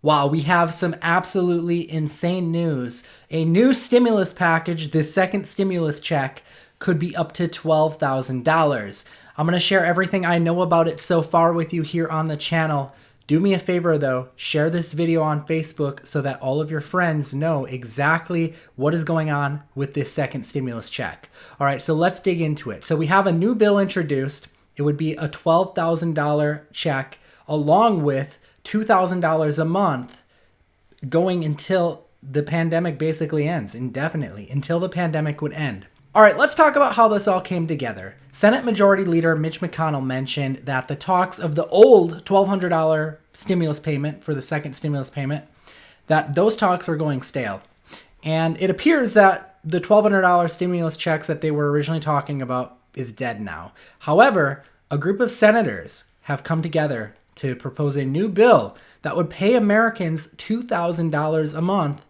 Wow, we have some absolutely insane news. A new stimulus package, this second stimulus check, could be up to $12,000. I'm going to share everything I know about it so far with you here on the channel. Do me a favor though, share this video on Facebook so that all of your friends know exactly what is going on with this second stimulus check. All right, so let's dig into it. So we have a new bill introduced. It would be a $12,000 check along with $2,000 a month going until the pandemic basically ends, indefinitely, until the pandemic would end. All right, let's talk about how this all came together. Senate Majority Leader Mitch McConnell mentioned that the talks of the old $1,200 stimulus payment for the second stimulus payment, that those talks were going stale. And it appears that the $1,200 stimulus checks that they were originally talking about is dead now. However, a group of senators have come together to propose a new bill that would pay Americans $2,000 a month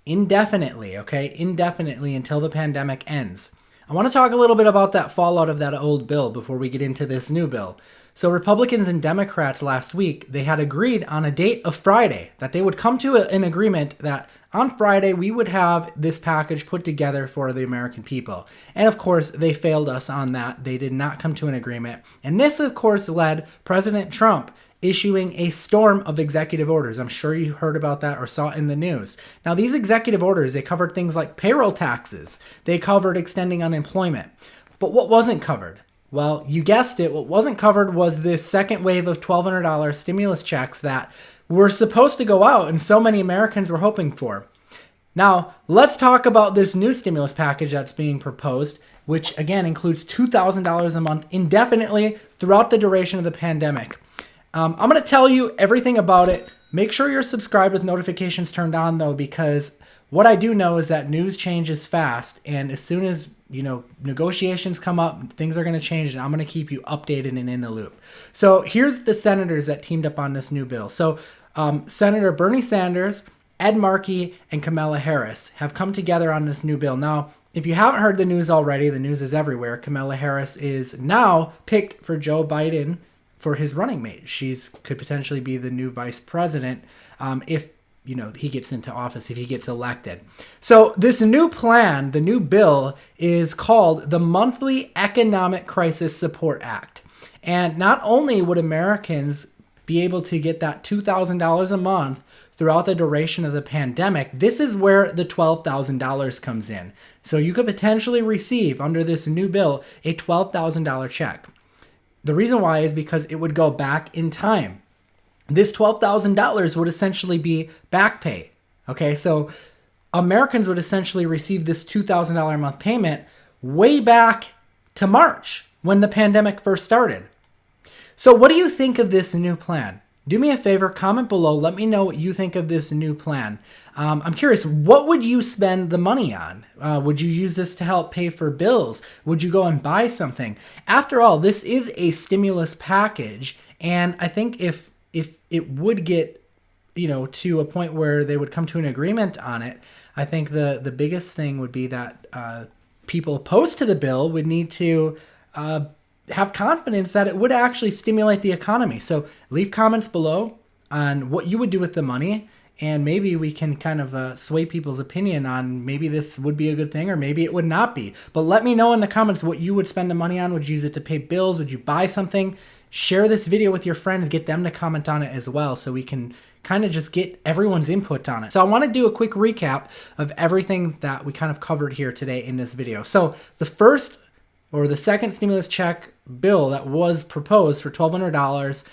indefinitely, okay? Indefinitely until the pandemic ends. I want to talk a little bit about that fallout of that old bill before we get into this new bill. So Republicans and Democrats last week, they had agreed on a date of Friday that they would come to an agreement that on Friday we would have this package put together for the American people. And of course, they failed us on that. They did not come to an agreement. And this, of course, led President Trump issuing a storm of executive orders. I'm sure you heard about that or saw it in the news. Now, these executive orders, they covered things like payroll taxes. They covered extending unemployment. But what wasn't covered? Well, you guessed it. What wasn't covered was this second wave of $1,200 stimulus checks that were supposed to go out and so many Americans were hoping for. Now, let's talk about this new stimulus package that's being proposed, which again includes $2,000 a month indefinitely throughout the duration of the pandemic. I'm going to tell you everything about it. Make sure you're subscribed with notifications turned on though, because what I do know is that news changes fast. And as soon as, negotiations come up, things are going to change and I'm going to keep you updated and in the loop. So here's the senators that teamed up on this new bill. So Senator Bernie Sanders, Ed Markey, and Kamala Harris have come together on this new bill. Now, if you haven't heard the news already, the news is everywhere. Kamala Harris is now picked for Joe Biden for his running mate. She's could potentially be the new vice president if he gets into office, if he gets elected. So this new plan, the new bill, is called the Monthly Economic Crisis Support Act. And not only would Americans be able to get that $2,000 a month throughout the duration of the pandemic, this is where the $12,000 comes in. So you could potentially receive, under this new bill, a $12,000 check. The reason why is because it would go back in time. This $12,000 would essentially be back pay. Okay, so Americans would essentially receive this $2,000 a month payment way back to March when the pandemic first started. So what do you think of this new plan? Do me a favor, comment below. Let me know what you think of this new plan. I'm curious, what would you spend the money on? Would you use this to help pay for bills? Would you go and buy something? After all, this is a stimulus package. And I think if it would get, to a point where they would come to an agreement on it, I think the biggest thing would be that people opposed to the bill would need to have confidence that it would actually stimulate the economy. So leave comments below on what you would do with the money, and maybe we can kind of sway people's opinion on maybe this would be a good thing or maybe it would not be. But let me know in the comments what you would spend the money on. Would you use it to pay bills? Would you buy something? Share this video with your friends, get them to comment on it as well so we can kind of just get everyone's input on it. So I want to do a quick recap of everything that we kind of covered here today in this video. So the second stimulus check bill that was proposed for $1,200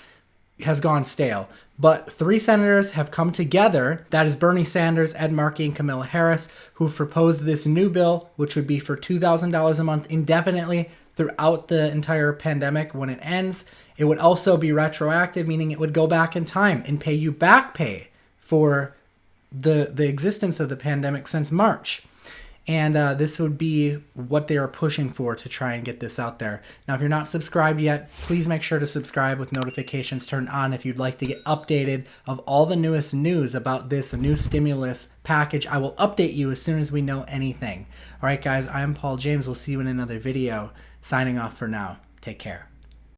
has gone stale. But 3 senators have come together, that is Bernie Sanders, Ed Markey, and Kamala Harris, who've proposed this new bill, which would be for $2,000 a month indefinitely throughout the entire pandemic when it ends. It would also be retroactive, meaning it would go back in time and pay you back pay for the existence of the pandemic since March. And this would be what they are pushing for to try and get this out there. Now, if you're not subscribed yet, please make sure to subscribe with notifications turned on if you'd like to get updated of all the newest news about this new stimulus package. I will update you as soon as we know anything. All right, guys, I'm Paul James. We'll see you in another video. Signing off for now. Take care.